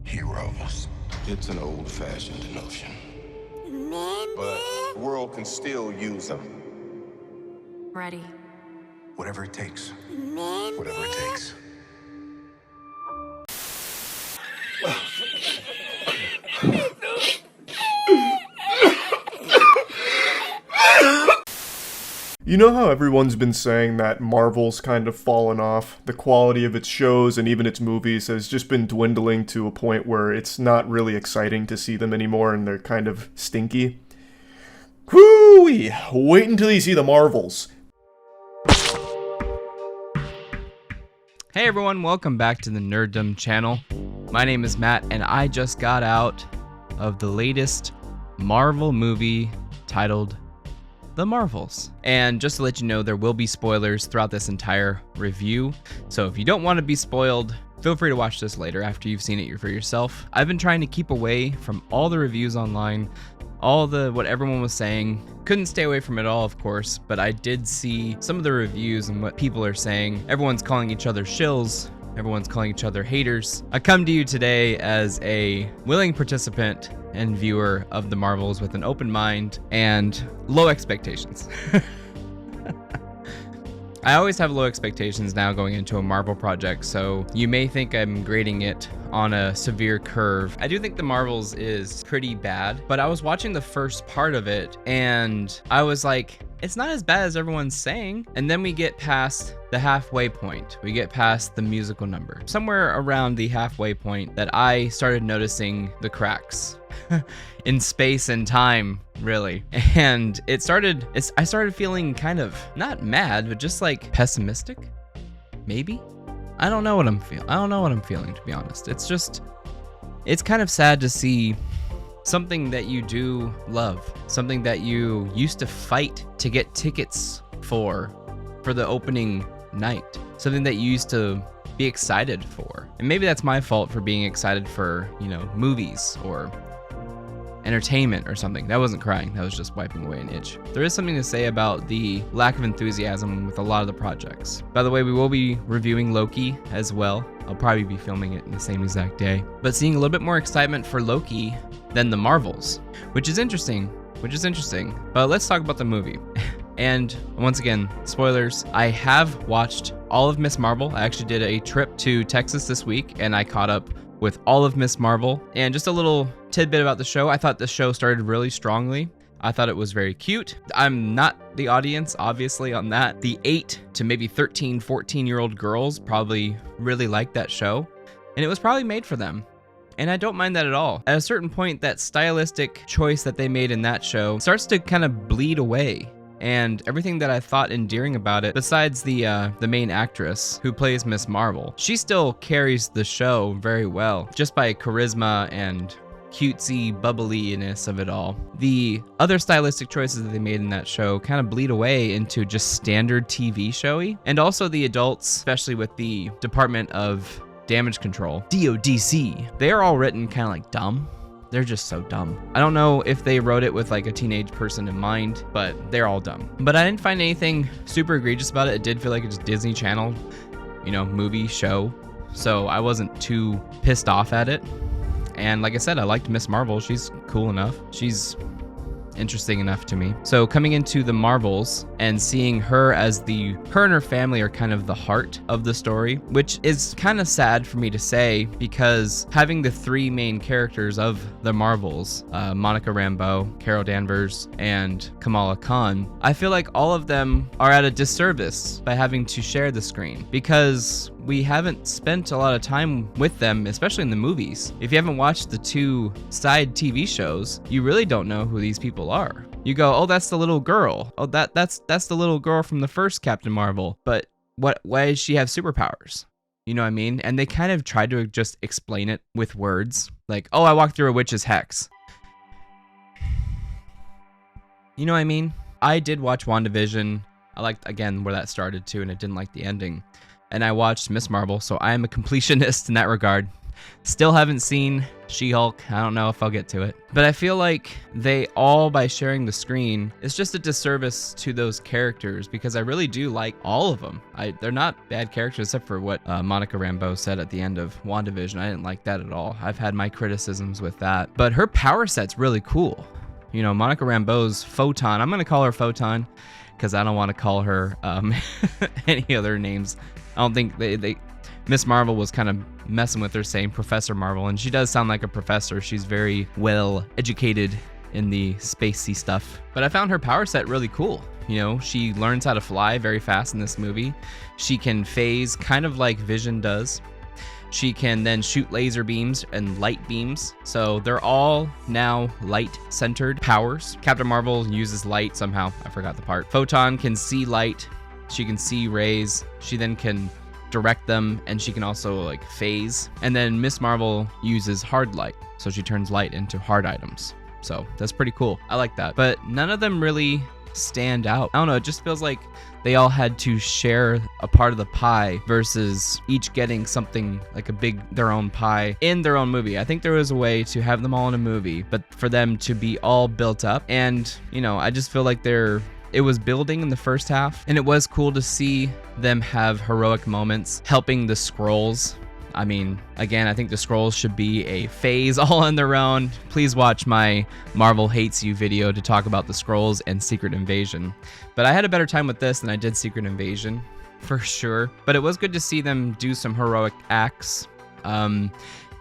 heroes. It's an old-fashioned notion, but the world can still use them. Ready. Whatever it takes. Whatever it takes. You know how everyone's been saying that Marvel's kind of fallen off? The quality of its shows and even its movies has just been dwindling to a point where it's not really exciting to see them anymore and they're kind of stinky. Whoo-wee! Wait until you see the Marvels. Hey everyone, welcome back to the Nerddom channel. My name is Matt and I just got out of the latest Marvel movie titled The Marvels. And just to let you know, there will be spoilers throughout this entire review. So if you don't want to be spoiled, feel free to watch this later after you've seen it for yourself. I've been trying to keep away from all the reviews online, what everyone was saying. Couldn't stay away from it all, of course, but I did see some of the reviews and what people are saying. Everyone's calling each other shills. Everyone's calling each other haters. I come to you today as a willing participant and viewer of the Marvels with an open mind and low expectations. I always have low expectations now going into a Marvel project, so you may think I'm grading it on a severe curve. I do think The Marvels is pretty bad, but I was watching the first part of it and I was like, it's not as bad as everyone's saying. And then we get past the halfway point. We get past the musical number. Somewhere around the halfway point that I started noticing the cracks in space and time, really. And I started feeling kind of not mad, but just like pessimistic, maybe? I don't know what I'm feeling, to be honest. It's kind of sad to see something that you do love, something that you used to fight to get tickets for the opening night, something that you used to be excited for. And maybe that's my fault for being excited for, movies or entertainment or something. That wasn't crying, that was just wiping away an itch. There is something to say about the lack of enthusiasm with a lot of the projects. By the way, we will be reviewing Loki as well. I'll probably be filming it in the same exact day. But seeing a little bit more excitement for Loki than the Marvels, which is interesting. But let's talk about the movie. And once again, spoilers, I have watched all of Miss Marvel. I actually did a trip to Texas this week and I caught up with all of Miss Marvel. And just a little tidbit about the show, I thought the show started really strongly. I thought it was very cute. I'm not the audience, obviously, on that. The 8 to maybe 13, 14-year-old girls probably really liked that show. And it was probably made for them. And I don't mind that at all. At a certain point, that stylistic choice that they made in that show starts to kind of bleed away. And everything that I thought endearing about it, besides the main actress who plays Miss Marvel, she still carries the show very well, just by charisma and cutesy bubbliness of it all. The other stylistic choices that they made in that show kind of bleed away into just standard TV showy. And also the adults, especially with the Department of Damage Control, DODC, they are all written kind of like dumb. They're just so dumb. I don't know if they wrote it with like a teenage person in mind, but they're all dumb. But I didn't find anything super egregious about it. It did feel like it's Disney Channel, movie, show. So I wasn't too pissed off at it. And like I said, I liked Miss Marvel. She's cool enough. She's interesting enough to me. So coming into the Marvels and seeing her and her family are kind of the heart of the story, which is kind of sad for me to say because having the three main characters of the Marvels, Monica Rambeau, Carol Danvers, and Kamala Khan, I feel like all of them are at a disservice by having to share the screen because we haven't spent a lot of time with them, especially in the movies. If you haven't watched the two side TV shows, you really don't know who these people are. You go, oh, that's the little girl. Oh, that's the little girl from the first Captain Marvel. But why does she have superpowers? You know what I mean? And they kind of tried to just explain it with words. Like, oh, I walked through a witch's hex. You know what I mean? I did watch WandaVision. I liked, again, where that started too, and I didn't like the ending. And I watched Miss Marvel, so I am a completionist in that regard. Still haven't seen She-Hulk. I don't know if I'll get to it. But I feel like they all, by sharing the screen, it's just a disservice to those characters because I really do like all of them. They're not bad characters except for what Monica Rambeau said at the end of WandaVision. I didn't like that at all. I've had my criticisms with that. But her power set's really cool. You know, Monica Rambeau's Photon, I'm going to call her Photon because I don't want to call her any other names. I don't think they Miss Marvel was kind of messing with her saying Professor Marvel, and she does sound like a professor. She's very well educated in the spacey stuff. But I found her power set really cool. You know, she learns how to fly very fast in this movie. She can phase kind of like Vision does. She can then shoot laser beams and light beams. So they're all now light-centered powers. Captain Marvel uses light somehow. I forgot the part. Photon can see light. She can see rays. She then can direct them, and she can also like phase. And then Miss Marvel uses hard light. So she turns light into hard items. So that's pretty cool. I like that. But none of them really stand out. I don't know, it just feels like they all had to share a part of the pie versus each getting something like their own pie in their own movie. I think there was a way to have them all in a movie, but for them to be all built up. And, you know, I just feel like it was building in the first half, and it was cool to see them have heroic moments helping the Skrulls. I mean, again, I think the Skrulls should be a phase all on their own. Please watch my Marvel Hates You video to talk about the Skrulls and Secret Invasion. But I had a better time with this than I did Secret Invasion, for sure. But it was good to see them do some heroic acts. You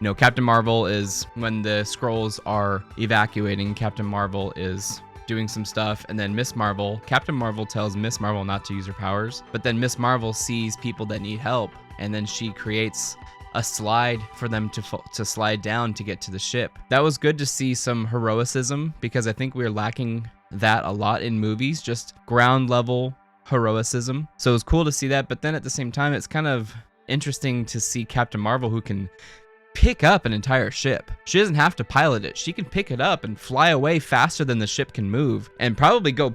know, Captain Marvel is, when the Skrulls are evacuating, Captain Marvel is doing some stuff, and then Captain Marvel tells Miss Marvel not to use her powers, but then Miss Marvel sees people that need help, and then she creates a slide for them to slide down to get to the ship. That was good to see some heroicism, because I think we're lacking that a lot in movies, just ground level heroicism. So it was cool to see that, but then at the same time, it's kind of interesting to see Captain Marvel, who can pick up an entire ship. She doesn't have to pilot it. She can pick it up and fly away faster than the ship can move, and probably go,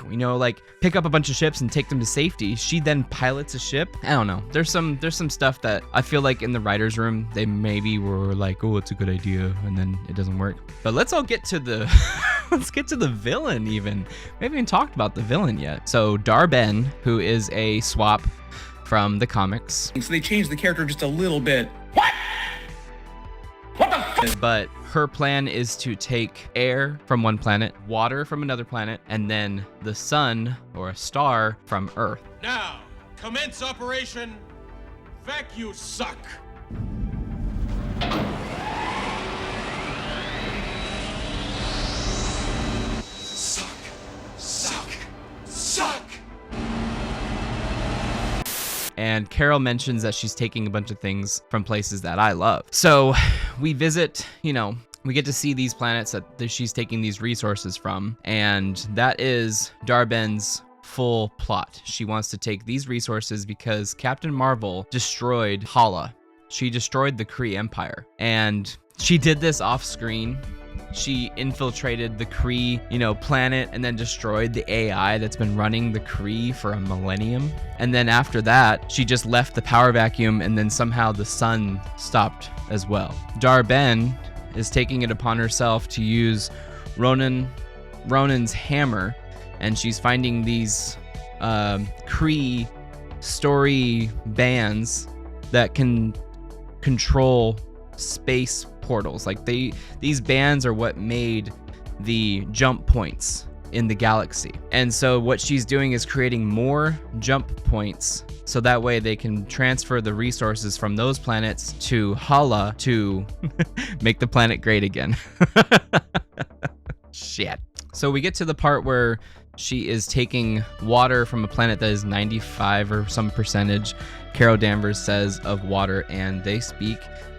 you know, like pick up a bunch of ships and take them to safety. She then pilots a ship. I don't know. There's some stuff that I feel like in the writer's room, they maybe were like, oh, it's a good idea, and then it doesn't work. But let's all get to the let's get to the villain even. We haven't even talked about the villain yet. So Dar-Benn, who is a swap from the comics. So they changed the character just a little bit. But her plan is to take air from one planet, water from another planet, and then the sun or a star from Earth. Now, commence Operation Vacuum Suck. Suck. And Carol mentions that she's taking a bunch of things from places that I love. So we visit, you know, we get to see these planets that she's taking these resources from. And that is Dar-Benn's full plot. She wants to take these resources because Captain Marvel destroyed Hala. She destroyed the Kree Empire. And she did this off screen. She infiltrated the Kree, you know, planet, and then destroyed the AI that's been running the Kree for a millennium. And then after that, she just left the power vacuum, and then somehow the sun stopped as well. Dar-Benn is taking it upon herself to use Ronan's hammer, and she's finding these Kree story bands that can control space portals. Like these bands are what made the jump points in the galaxy. And so what she's doing is creating more jump points so that way they can transfer the resources from those planets to Hala to make the planet great again. Shit. So we get to the part where she is taking water from a planet that is 95 or some percentage, Carol Danvers says, of water, and they speak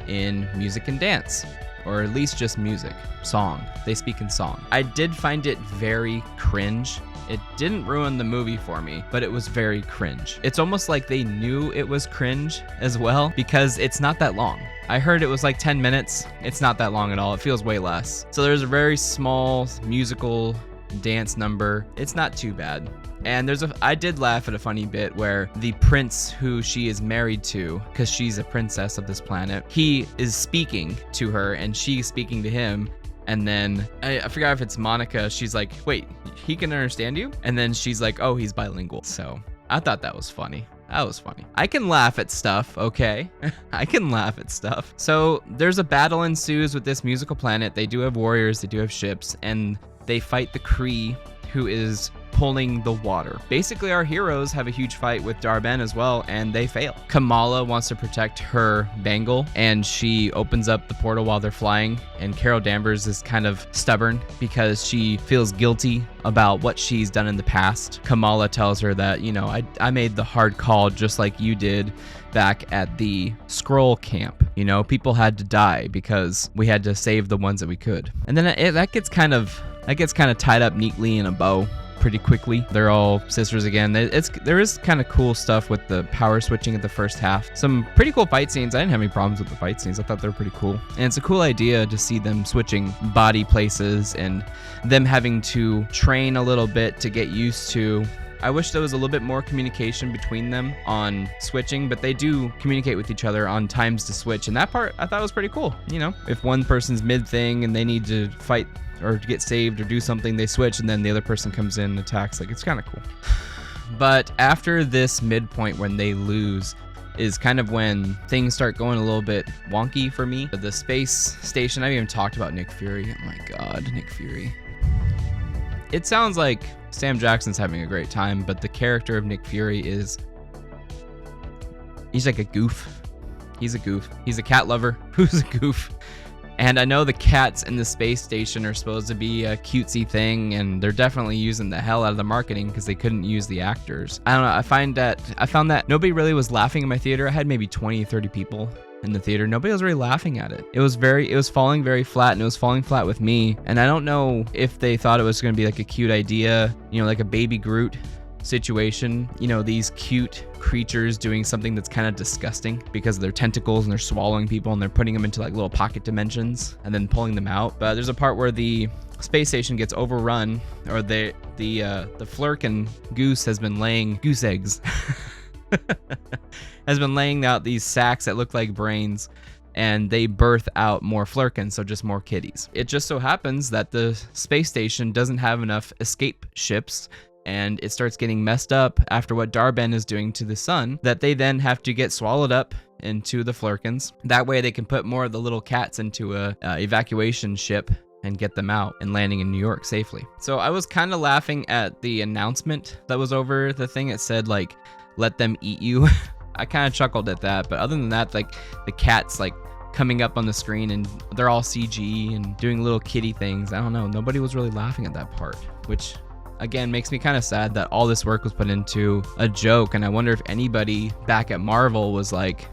in music and dance, or at least just music, song. They speak in song. I did find it very cringe. It didn't ruin the movie for me, but it was very cringe. It's almost like they knew it was cringe as well, because it's not that long. I heard it was like 10 minutes. It's not that long at all. It feels way less. So there's a very small musical dance number. It's not too bad. And I did laugh at a funny bit where the prince who she is married to, because she's a princess of this planet, he is speaking to her and she's speaking to him. And then I forgot if it's Monica. She's like, wait, he can understand you? And then she's like, oh, he's bilingual. So I thought that was funny. That was funny. I can laugh at stuff, okay? I can laugh at stuff. So there's a battle ensues with this musical planet. They do have warriors, they do have ships, and they fight the Kree, who is pulling the water. Basically, our heroes have a huge fight with Dar-Benn as well, and they fail. Kamala wants to protect her bangle, and she opens up the portal while they're flying, and Carol Danvers is kind of stubborn because she feels guilty about what she's done in the past. Kamala tells her that, you know, I made the hard call just like you did back at the Skrull camp. You know, people had to die because we had to save the ones that we could. And then that gets kind of tied up neatly in a bow pretty quickly. They're all sisters again. There is kind of cool stuff with the power switching at the first half. Some pretty cool fight scenes. I didn't have any problems with the fight scenes. I thought they were pretty cool. And it's a cool idea to see them switching body places and them having to train a little bit to get used to. I wish there was a little bit more communication between them on switching, but they do communicate with each other on times to switch. And that part I thought was pretty cool. You know, if one person's mid thing and they need to fight or get saved or do something, they switch and then the other person comes in and attacks. Like, it's kind of cool. But after this midpoint when they lose is kind of when things start going a little bit wonky for me. The space station, I haven't even talked about Nick Fury. Oh my God, Nick Fury. It sounds like Sam Jackson's having a great time, but the character of Nick Fury he's like a goof. He's a goof. He's a cat lover who's a goof. And I know the cats in the space station are supposed to be a cutesy thing, and they're definitely using the hell out of the marketing because they couldn't use the actors. I don't know. I found that nobody really was laughing in my theater. I had maybe 20, 30 people in the theater. Nobody was really laughing at it. It was falling very flat, and it was falling flat with me. And I don't know if they thought it was going to be like a cute idea, you know, like a baby Groot situation, you know, these cute creatures doing something that's kind of disgusting because of their tentacles, and they're swallowing people and they're putting them into like little pocket dimensions and then pulling them out. But there's a part where the space station gets overrun, or the Flurkin goose has been laying goose eggs has been laying out these sacks that look like brains, and they birth out more Flurkins, so just more kitties. It just so happens that the space station doesn't have enough escape ships, and it starts getting messed up after what Dar-Benn is doing to the sun, that they then have to get swallowed up into the Flurkins. That way they can put more of the little cats into a evacuation ship and get them out and landing in New York safely. So I was kind of laughing at the announcement that was over the thing. It said like, let them eat you. I kind of chuckled at that, but other than that, like the cats like coming up on the screen and they're all CG and doing little kitty things. I don't know. Nobody was really laughing at that part, which again makes me kind of sad that all this work was put into a joke. And I wonder if anybody back at Marvel was like,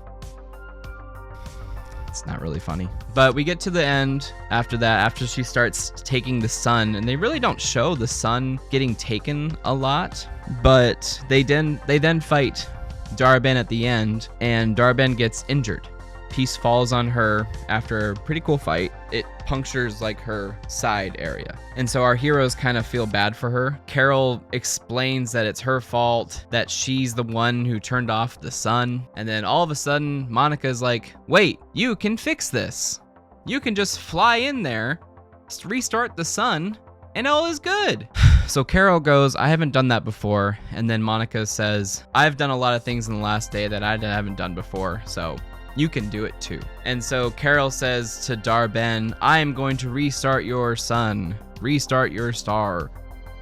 it's not really funny. But we get to the end after that, after she starts taking the sun, and they really don't show the sun getting taken a lot, but they then fight Dar-Benn at the end, and Dar-Benn gets injured. Peace falls on her after a pretty cool fight. It punctures like her side area. And so our heroes kind of feel bad for her. Carol explains that it's her fault, that she's the one who turned off the sun. And then all of a sudden, Monica's like, wait, you can fix this. You can just fly in there, restart the sun, and all is good. So Carol goes, I haven't done that before. And then Monica says, I've done a lot of things in the last day that I haven't done before, so you can do it too. And so Carol says to Dar-Benn, I am going to restart your sun, restart your star,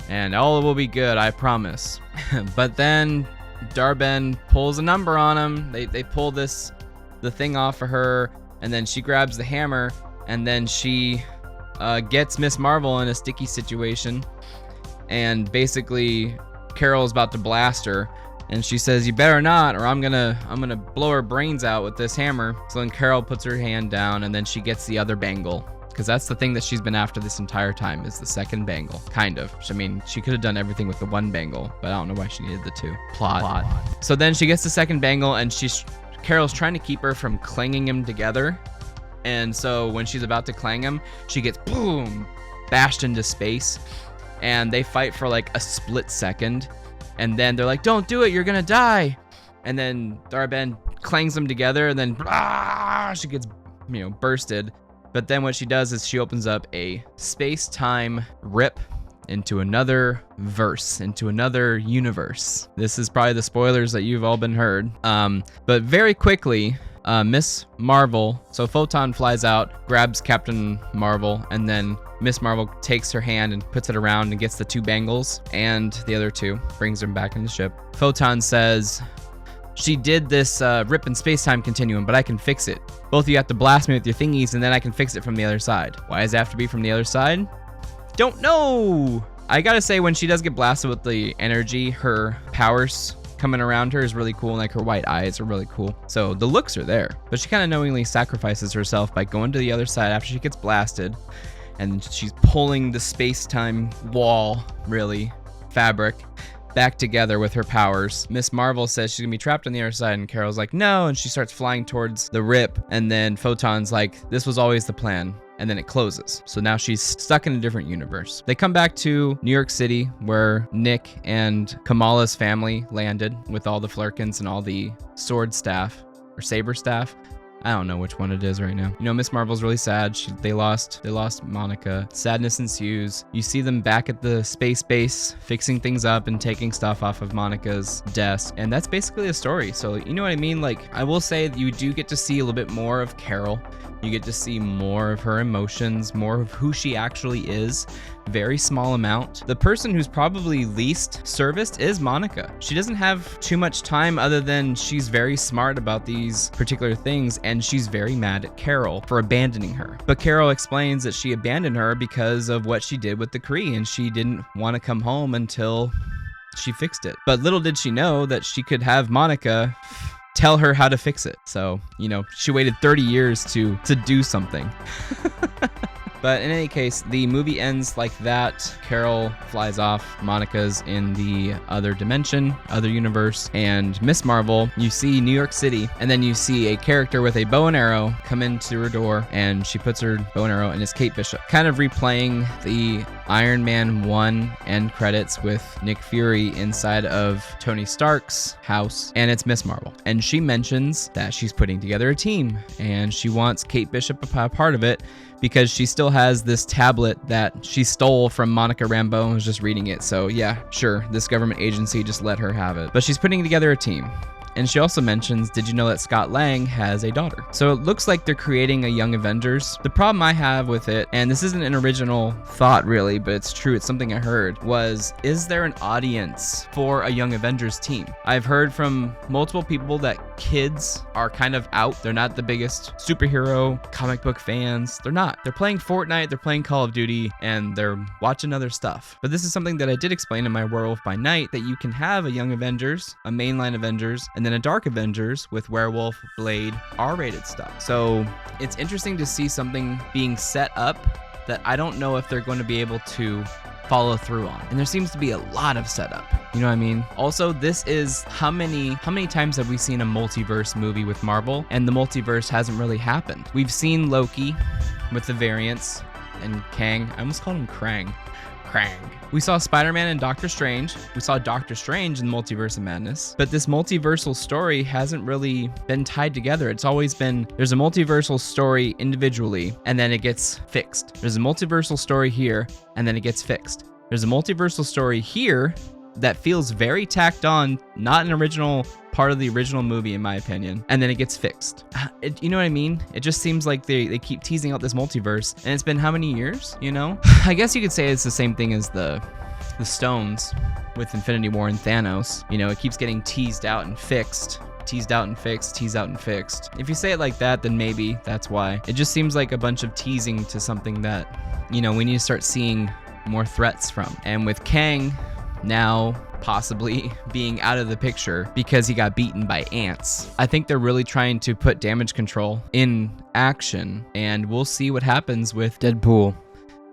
and all will be good, I promise. But then Dar-Benn pulls a number on him. They pull the thing off of her, and then she grabs the hammer, and then she gets Miss Marvel in a sticky situation. And basically Carol's about to blast her, and she says, you better not, or I'm gonna blow her brains out with this hammer. So then Carol puts her hand down, and then she gets the other bangle, because that's the thing that she's been after this entire time, is the second bangle, kind of. I mean, she could have done everything with the one bangle, but I don't know why she needed the two. Plot. So then she gets the second bangle, and Carol's trying to keep her from clanging them together. And so when she's about to clang them, she gets boom, bashed into space. and they fight for like a split second, and then they're like, don't do it, you're gonna die. And then Dar-Benn clangs them together, and then she gets, bursted. But then what she does is she opens up a space-time rip into another verse, into another universe. This is probably the spoilers that you've all been heard. But very quickly, Miss Marvel, so Photon flies out, grabs Captain Marvel, and then Miss Marvel takes her hand and puts it around and gets the 2 bangles and the other 2, brings them back in the ship. Photon says, she did this rip in space-time continuum, but I can fix it. Both of you have to blast me with your thingies, and then I can fix it from the other side. Why does it have to be from the other side? Don't know. I gotta say, when she does get blasted with the energy, her powers coming around her is really cool, and like her white eyes are really cool. So the looks are there, but she kind of knowingly sacrifices herself by going to the other side after she gets blasted, and she's pulling the space-time wall, really, fabric, back together with her powers. Miss Marvel says she's gonna be trapped on the other side, and Carol's like, no, and she starts flying towards the rip, and then Photon's like, this was always the plan. And then it closes. So now she's stuck in a different universe. They come back to New York City, where Nick and Kamala's family landed with all the Flerkens and all the sword staff or saber staff. I don't know which one it is right now. Miss Marvel's really sad. They lost Monica. Sadness ensues. You see them back at the space base, fixing things up and taking stuff off of Monica's desk. And that's basically the story. So, you know what I mean? Like, I will say you do get to see a little bit more of Carol. You get to see more of her emotions, more of who she actually is. Very small amount. The person who's probably least serviced is Monica. She doesn't have too much time other than she's very smart about these particular things, and she's very mad at Carol for abandoning her. But Carol explains that she abandoned her because of what she did with the Kree, and she didn't want to come home until she fixed it. But little did she know that she could have Monica tell her how to fix it. So, she waited 30 years to do something. But in any case, the movie ends like that. Carol flies off. Monica's in the other dimension, other universe. And Miss Marvel, you see New York City, and then you see a character with a bow and arrow come into her door, and she puts her bow and arrow, and it's Kate Bishop. Kind of replaying the Iron Man 1 end credits with Nick Fury inside of Tony Stark's house, and it's Miss Marvel. And she mentions that she's putting together a team, and she wants Kate Bishop a part of it, because she still has this tablet that she stole from Monica Rambeau and was just reading it. So yeah, sure, this government agency just let her have it. But she's putting together a team. And she also mentions, did you know that Scott Lang has a daughter? So it looks like they're creating a Young Avengers. The problem I have with it, and this isn't an original thought really, but it's true, it's something I heard, was, is there an audience for a Young Avengers team? I've heard from multiple people that kids are kind of out. They're not the biggest superhero comic book fans. They're not. They're playing Fortnite, they're playing Call of Duty, and they're watching other stuff. But this is something that I did explain in my Werewolf by Night, that you can have a Young Avengers, a mainline Avengers, and then a Dark Avengers with Werewolf, Blade, R-rated stuff. So it's interesting to see something being set up that I don't know if they're going to be able to follow through on. And there seems to be a lot of setup. You know what I mean? Also, this is how many times have we seen a multiverse movie with Marvel, and the multiverse hasn't really happened? We've seen Loki with the variants, and Kang. I almost called him Krang. We saw Spider-Man and Doctor Strange. We saw Doctor Strange in Multiverse of Madness. But this multiversal story hasn't really been tied together. It's always been, there's a multiversal story individually, and then it gets fixed. There's a multiversal story here, and then it gets fixed. There's a multiversal story here that feels very tacked on, not an original part of the original movie in my opinion, and then it gets fixed. You know what I mean? It just seems like they keep teasing out this multiverse, and it's been how many years, I guess you could say it's the same thing as the stones with Infinity War and Thanos. It keeps getting teased out and fixed. Teased out and fixed, teased out and fixed. If you say it like that, then maybe that's why. It just seems like a bunch of teasing to something that, we need to start seeing more threats from. And with Kang now possibly being out of the picture because he got beaten by ants, I think they're really trying to put damage control in action, and we'll see what happens with Deadpool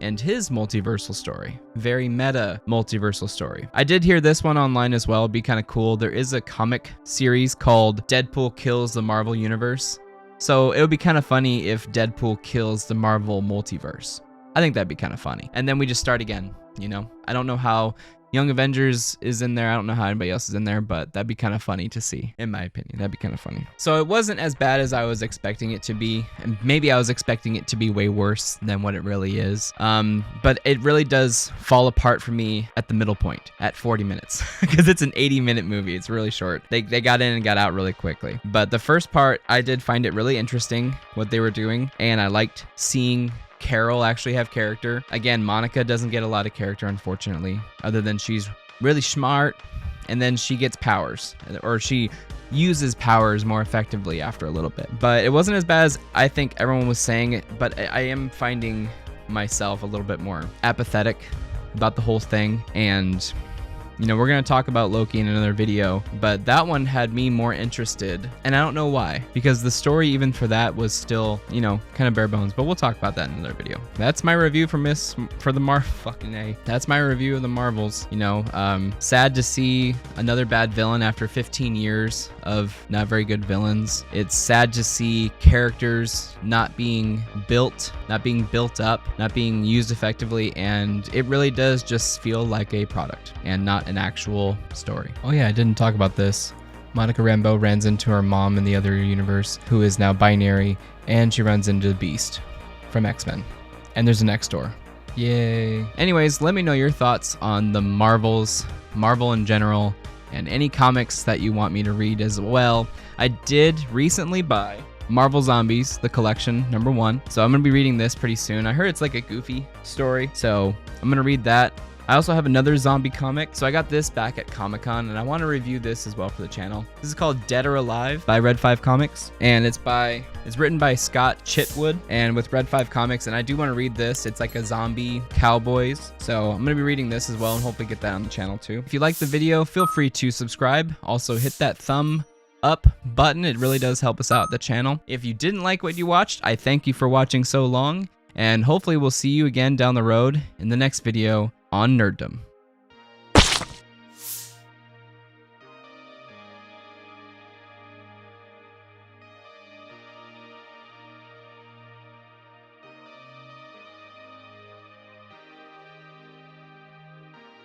and his multiversal story. Very meta multiversal story. I did hear this one online as well. It'd be kind of cool. There is a comic series called Deadpool Kills the Marvel Universe. So it would be kind of funny if Deadpool kills the Marvel multiverse. I think that'd be kind of funny. And then we just start again, you know? I don't know how Young Avengers is in there. I don't know how anybody else is in there, but that'd be kind of funny to see, in my opinion. That'd be kind of funny. So it wasn't as bad as I was expecting it to be. And maybe I was expecting it to be way worse than what it really is. But it really does fall apart for me at the middle point, at 40 minutes, because it's an 80-minute movie. It's really short. They got in and got out really quickly. But the first part, I did find it really interesting what they were doing, and I liked seeing Carol actually have character. Again, Monica doesn't get a lot of character, unfortunately, other than she's really smart, and then she gets powers, or she uses powers more effectively after a little bit. But it wasn't as bad as I think everyone was saying, but I am finding myself a little bit more apathetic about the whole thing. And you know, we're going to talk about Loki in another video, but that one had me more interested, and I don't know why, because the story even for that was still, you know, kind of bare bones, but we'll talk about that in another video. That's my review for That's my review of the Marvels. You know, sad to see another bad villain after 15 years of not very good villains. It's sad to see characters not being built up, not being used effectively, and it really does just feel like a product and not an actual story. Oh yeah, I didn't talk about this. Monica Rambeau runs into her mom in the other universe, who is now binary, and she runs into the Beast from X-Men. And there's an X-Door. Yay. Anyways, let me know your thoughts on the Marvels, Marvel in general, and any comics that you want me to read as well. I did recently buy Marvel Zombies, the collection, #1. So I'm going to be reading this pretty soon. I heard it's like a goofy story, so I'm going to read that. I also have another zombie comic, so I got this back at Comic-Con, and I want to review this as well for the channel. This is called Dead or Alive by Red 5 Comics, and it's written by Scott Chitwood and with Red 5 Comics, and I do want to read this. It's like a zombie cowboys, so I'm going to be reading this as well and hopefully get that on the channel too. If you like the video, feel free to subscribe. Also hit that thumb up button. It really does help us out the channel. If you didn't like what you watched, I thank you for watching so long, and hopefully we'll see you again down the road in the next video on Nerddom.